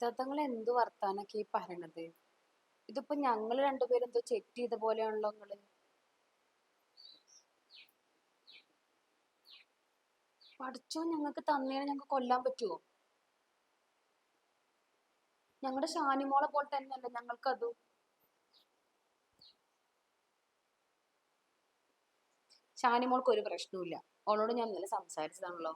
ഇത്താത്തങ്ങൾ എന്ത് വർത്താനൊക്കെ ഈ പറയണത്? ഇതിപ്പോ ഞങ്ങള് രണ്ടുപേരും എന്തോ ചെക്ക് ചെയ്ത പോലെയാണല്ലോ നിങ്ങള്. പഠിച്ചോ ഞങ്ങൾക്ക് തന്നേനെ ഞങ്ങൾക്ക് കൊല്ലാൻ പറ്റുമോ? ഞങ്ങളുടെ ഷാനിമോളെ പോലെ തന്നെയല്ലേ ഞങ്ങൾക്കതും. ഷാനിമോൾക്ക് ഒരു പ്രശ്നവുമില്ല. അവളോട് ഞാൻ ഇന്നലെ സംസാരിച്ചതാണല്ലോ.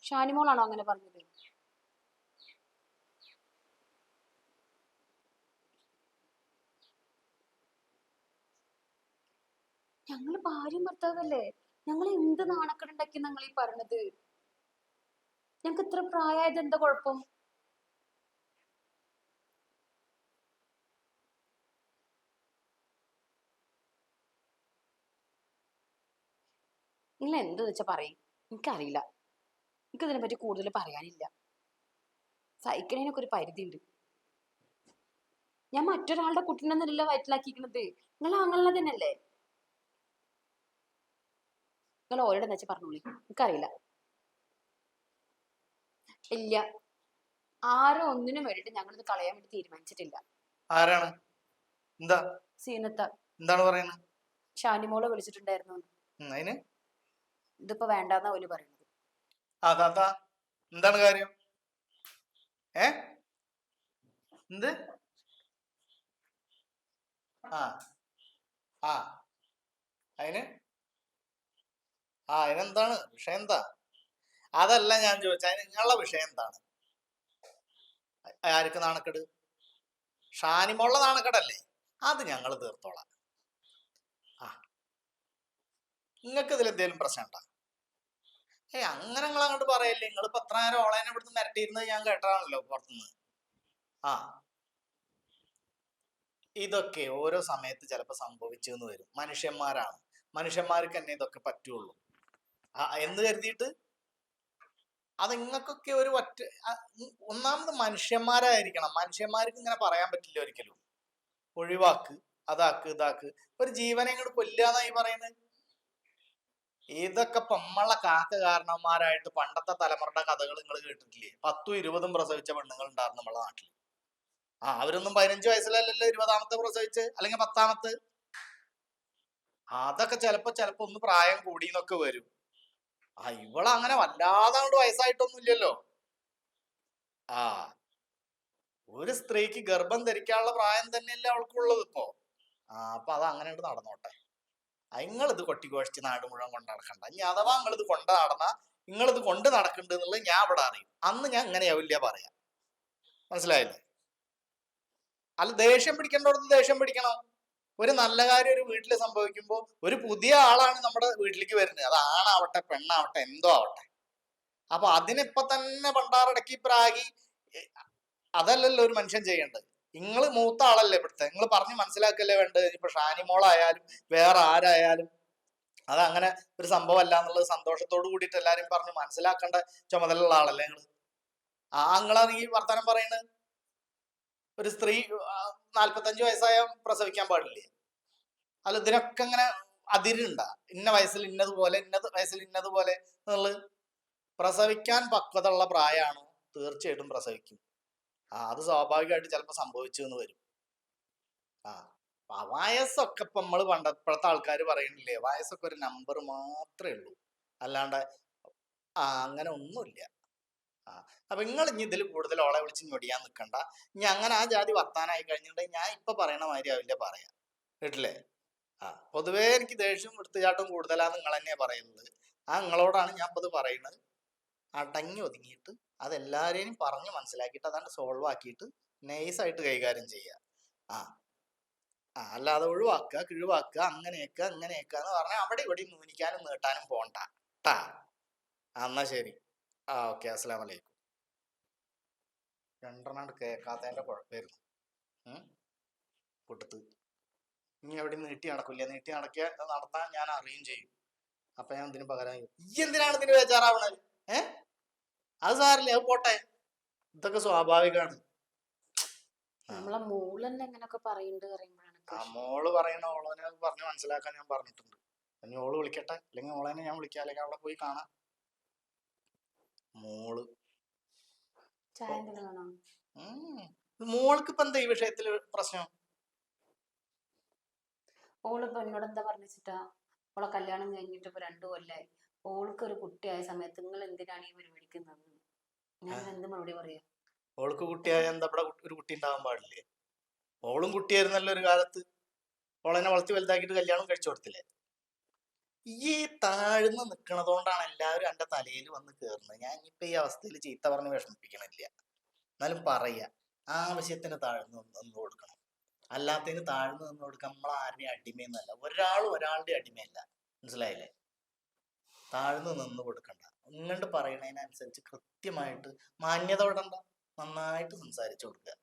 ഷാനിമോളാണോ അങ്ങനെ പറഞ്ഞത്? ഞങ്ങള് ഭാര്യയും ഭർത്താവല്ലേ. ഞങ്ങൾ എന്ത് നാണക്കേടുണ്ടാക്കി നിങ്ങൾ ഈ പറഞ്ഞത്? ഞങ്ങൾക്ക് ഇത്ര പ്രായമായത് എന്താ കുഴപ്പം? നിങ്ങൾ എന്ത് വെച്ചാ പറയും. എനിക്കറിയില്ല. എനിക്ക് ഇതിനെ പറ്റി കൂടുതൽ പറയാനില്ല. സഹിക്കണേനൊക്കെ ഒരു പരിധി ഉണ്ട്. ഞാൻ മറ്റൊരാളുടെ കുട്ടീനെന്നല്ല വയറ്റിലാക്കിയിരിക്കണത്. നിങ്ങൾ അങ്ങനെ തന്നെയല്ലേ? നിങ്ങൾ ഓരോടെ വെച്ച് പറഞ്ഞോളി. എനിക്കറിയില്ല. ഇല്ല, ആരോ ഒന്നിനും വേണ്ടിട്ട് ഞങ്ങളിത് കളയാൻ വേണ്ടി തീരുമാനിച്ചിട്ടില്ല. ആരാണ്? എന്താ സീനത്ത എന്താണ് പറയുന്നത്? ഷാനിമോളെ വിളിച്ചിട്ടുണ്ടായിരുന്നു. അതിന് ഇതിപ്പോ വേണ്ടാന്നാ ഓല് പറയുന്നത്. താത്ത എന്താണ് കാര്യം? ഏ എന്ത്? ആ ആ അതിന് അതിനെന്താണ് വിഷയം? എന്താ? അതല്ല ഞാൻ ചോദിച്ചത്, അതിന് നിങ്ങളുടെ വിഷയം എന്താണ്? ആർക്ക് നാണക്കേട്? ഷാനിമോളുടെ നാണക്കേടല്ലേ? അത് ഞങ്ങൾ തീർത്തോളാം. ആ നിങ്ങൾക്ക് ഇതിൽ എന്തെങ്കിലും പ്രശ്നം ഉണ്ടോ? അങ്ങനെ നിങ്ങൾ അങ്ങോട്ട് പറയല്ലേ. നിങ്ങൾ ഇപ്പൊ എത്ര നേരം ഓളേനെ ഇവിടുന്ന് മിരട്ടിയിരുന്നത് ഞാൻ കേട്ടതാണല്ലോ പുറത്തുനിന്ന്. ആ ഇതൊക്കെ ഓരോ സമയത്ത് ചിലപ്പോൾ സംഭവിച്ചു എന്ന് വരും. മനുഷ്യന്മാരാണ്. മനുഷ്യന്മാർക്ക് തന്നെ ഇതൊക്കെ പറ്റുള്ളൂ. എന്ന് കരുതിയിട്ട് അത് നിങ്ങൾക്കൊക്കെ ഒരു ഒന്നാമത് മനുഷ്യന്മാരായിരിക്കണം. മനുഷ്യന്മാർക്ക് ഇങ്ങനെ പറയാൻ പറ്റില്ല ഒരിക്കലും. ഒഴിവാക്ക്, അതാക്ക്, ഇതാക്ക്. ഒരു ജീവനെ ഇങ്ങോട്ട് കൊല്ലാന്നായി പറയുന്നത്. ഇതൊക്കെ നമ്മളെ കാരണന്മാരായിട്ട് പണ്ടത്തെ തലമുറയുടെ കഥകൾ നിങ്ങൾ കേട്ടിട്ടില്ലേ? 10ഉം 20ഉം പ്രസവിച്ച പെണ്ണുങ്ങൾ ഉണ്ടായിരുന്നു നമ്മളെ നാട്ടിൽ. അവരൊന്നും 15 വയസ്സിലല്ലല്ലോ 20ാമത്തെ പ്രസവിച്ച്, അല്ലെങ്കിൽ 10ാമത്ത്. അതൊക്കെ ചിലപ്പോ ഒന്ന് പ്രായം കൂടിന്നൊക്കെ വരും. ഇവളങ്ങനെ വല്ലാതെ അങ്ങോട്ട് വയസ്സായിട്ടൊന്നും ഇല്ലല്ലോ. ഒരു സ്ത്രീക്ക് ഗർഭം ധരിക്കാനുള്ള പ്രായം തന്നെയല്ലേ അവൾക്കുള്ളത് ഇപ്പോ. അപ്പൊ അത് അങ്ങനെ നടന്നോട്ടെ. നിങ്ങളിത് കൊട്ടിഘോഷിച്ച് നാട് മുഴുവൻ കൊണ്ട് നടക്കണ്ട. ഇനി അഥവാ നിങ്ങളിത് കൊണ്ട് നടന്നാ നിങ്ങളിത് കൊണ്ട് നടക്കണ്ട് എന്നുള്ളത് ഞാൻ ഇവിടെ അറിയും. അന്ന് ഞാൻ ഇങ്ങനെയാവില്ല പറയാ. മനസ്സിലായില്ലേ? അല്ല, ദേഷ്യം പിടിക്കേണ്ടടുത്ത് ദേഷ്യം പിടിക്കണം. ഒരു നല്ല കാര്യം ഒരു വീട്ടിൽ സംഭവിക്കുമ്പോൾ ഒരു പുതിയ ആളാണ് നമ്മുടെ വീട്ടിലേക്ക് വരുന്നത്. അത് ആണാവട്ടെ പെണ്ണാവട്ടെ എന്തോ ആവട്ടെ. അപ്പൊ അതിനിപ്പൊ തന്നെ പണ്ടാറടക്കി പ്രാഗി അതല്ലല്ലോ ഒരു മനുഷ്യൻ ചെയ്യേണ്ടത്. നിങ്ങൾ മൂത്ത ആളല്ലേ ഇവിടുത്തെ. നിങ്ങൾ പറഞ്ഞ് മനസ്സിലാക്കല്ലേ വേണ്ടത്. ഇപ്പൊ ഷാനിമോളായാലും വേറെ ആരായാലും അതങ്ങനെ ഒരു സംഭവം അല്ല എന്നുള്ളത് സന്തോഷത്തോട് കൂടിയിട്ട് എല്ലാരും പറഞ്ഞ് മനസ്സിലാക്കേണ്ട ചുമതലയുള്ള ആളല്ലേ നിങ്ങൾ. നിങ്ങളാണ് ഈ വർത്തമാനം പറയുന്നത്. ഒരു സ്ത്രീ 45 വയസ്സായ പ്രസവിക്കാൻ പാടില്ലേ? അല്ല, ഇതിനൊക്കെ ഇങ്ങനെ അതിരുണ്ടാ? ഇന്ന വയസ്സിൽ ഇന്നതുപോലെ, ഇന്നത് വയസ്സിൽ ഇന്നതുപോലെ എന്നുള്ളത്. പ്രസവിക്കാൻ പക്വത ഉള്ള പ്രായമാണോ തീർച്ചയായിട്ടും പ്രസവിക്കും. അത് സ്വാഭാവികമായിട്ട് ചിലപ്പോൾ സംഭവിച്ചു എന്ന് വരും. വയസ്സൊക്കെ ഇപ്പൊ നമ്മള് ഇപ്പോഴത്തെ ആൾക്കാർ പറയുന്നില്ലേ, വയസ്സൊക്കെ ഒരു നമ്പർ മാത്രമേ ഉള്ളൂ. അല്ലാണ്ട് അങ്ങനെ ഒന്നുമില്ല. അപ്പൊ നിങ്ങൾ ഇനി ഇതിൽ കൂടുതൽ ഓളെ വിളിച്ച് ഞൊടിയാൻ നിൽക്കണ്ട. ഇനി അങ്ങനെ ആ ജാതി വർത്താനായി കഴിഞ്ഞിട്ടുണ്ടെങ്കിൽ ഞാൻ ഇപ്പൊ പറയണ മാതിരി ആവില്ല പറയാ. കേട്ടില്ലേ? പൊതുവേ എനിക്ക് ദേഷ്യം എടുത്തുചാട്ടം കൂടുതലാന്ന് നിങ്ങൾ തന്നെയാ പറയുന്നത്. നിങ്ങളോടാണ് ഞാൻ ഇപ്പൊ ഇത് പറയുന്നത്. അടങ്ങി ഒതുങ്ങിയിട്ട് അതെല്ലാരെയും പറഞ്ഞ് മനസ്സിലാക്കിയിട്ട് അതാണ്ട് സോൾവ് ആക്കിയിട്ട് നൈസായിട്ട് കൈകാര്യം ചെയ്യുക. അല്ലാതെ ഒഴിവാക്കുക, കിഴിവാക്കുക, അങ്ങനെയൊക്കെ എന്ന് പറഞ്ഞാൽ അവിടെ ഇവിടെ നൂനിക്കാനും നീട്ടാനും പോണ്ട ട്ടാ. എന്നാ ശരി. ഓക്കെ, അസ്സലാമു അലൈക്കും. രണ്ടെണ്ണം കേൾക്കാത്തതിന്റെ കുഴപ്പമായിരുന്നു. കൂട്ടത്ത് ഇനി എവിടെ നീട്ടി നടക്കില്ല. നീട്ടി നടത്താൻ ഞാൻ അറിയും ചെയ്യും. അപ്പൊ ഞാൻ ഇതിന് പകരം ഈ എന്തിനാണ് ഇതിന് ബേജാറാവണത്? അത് സാറില്ല, അത് പോട്ടെ. ഇതൊക്കെ സ്വാഭാവികമാണ്. നമ്മളെ മോളെന്നെ എങ്ങനെയൊക്കെ പറയുന്നുണ്ട് പറയുമ്പോഴാണ് മോള് പറയണ ഓളനെ പറഞ്ഞ് മനസ്സിലാക്കാൻ ഞാൻ പറഞ്ഞിട്ടുണ്ട്. ഇനി ഓള് വിളിക്കട്ടെ, അല്ലെങ്കിൽ ഓളനെ ഞാൻ വിളിക്കാം, അല്ലെങ്കിൽ അവിടെ പോയി കാണാം. മോള് ചായ എന്തെങ്കിലും വേണോ? മോൾക്ക് ഇപ്പൊ എന്താ ഈ വിഷയത്തില് പ്രശ്നം? ഓളിപ്പോ എന്നോട് എന്താ പറഞ്ഞിട്ടാ, ഓളെ കല്യാണം കഴിഞ്ഞിട്ട് ഇപ്പൊ 2 കൊല്ലായി. ഓൾക്ക് ഒരു കുട്ടിയായ സമയത്ത് നിങ്ങൾ എന്തിനാണ് ഈ പരിപാടിക്കുന്നത്? ഞാൻ എന്ത് മറുപടി പറയാ? ഓൾക്ക് കുട്ടിയായ എന്താ ഇവിടെ ഒരു കുട്ടി ഉണ്ടാവാൻ പാടില്ലേ? ഓളും കുട്ടിയായിരുന്നല്ലോ ഒരു കാലത്ത്. ഓളെന്നെ വളർത്തി വലുതാക്കിയിട്ട് കല്യാണം കഴിച്ചു കൊടുത്തില്ലേ? ഈ താഴ്ന്ന് നിക്കണതുകൊണ്ടാണ് എല്ലാവരും എന്റെ തലയിൽ വന്ന് കേറുന്നത്. ഞാൻ ഇപ്പൊ ഈ അവസ്ഥയിൽ ചീത്ത പറഞ്ഞ് വിഷമിപ്പിക്കണില്ല. എന്നാലും പറയാ, ആവശ്യത്തിന് താഴ്ന്നു നിന്ന് കൊടുക്കണം. അല്ലാത്തതിന് താഴ്ന്നു നിന്ന് കൊടുക്കാൻ നമ്മൾ ആരുടെയും അടിമയൊന്നുമല്ല. ഒരാളും ഒരാളുടെ അടിമയല്ല. മനസ്സിലായില്ലേ? താഴ്ന്നു നിന്ന് കൊടുക്കണ്ട. ഇങ്ങോട്ട് പറയണതിനനുസരിച്ച് കൃത്യമായിട്ട് മാന്യത വിടണ്ട. നന്നായിട്ട് സംസാരിച്ചു കൊടുക്കുക.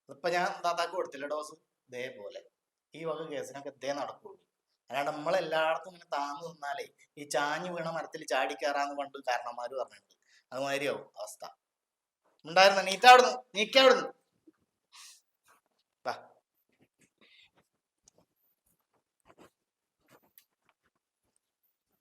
ഇപ്പൊ ഞാൻ താത്താക്ക് കൊടുത്തില്ല ഡോസ്, ഇതേപോലെ ഈ വക കേസിനൊക്കെ ഇതേ നടക്കുള്ളൂ. അല്ലാണ്ട് നമ്മളെല്ലായിടത്തും ഇങ്ങനെ താന്നു നിന്നാലേ ഈ ചാഞ്ഞു വീണ മരത്തിൽ ചാടി കയറാന്ന് പണ്ട് കാരണന്മാര് പറഞ്ഞിട്ടുണ്ട്. അതുമാതിരിയാവും അവസ്ഥ. ഉണ്ടായിരുന്നു നീറ്റാവിടുന്ന് നീക്കാവിടുന്ന്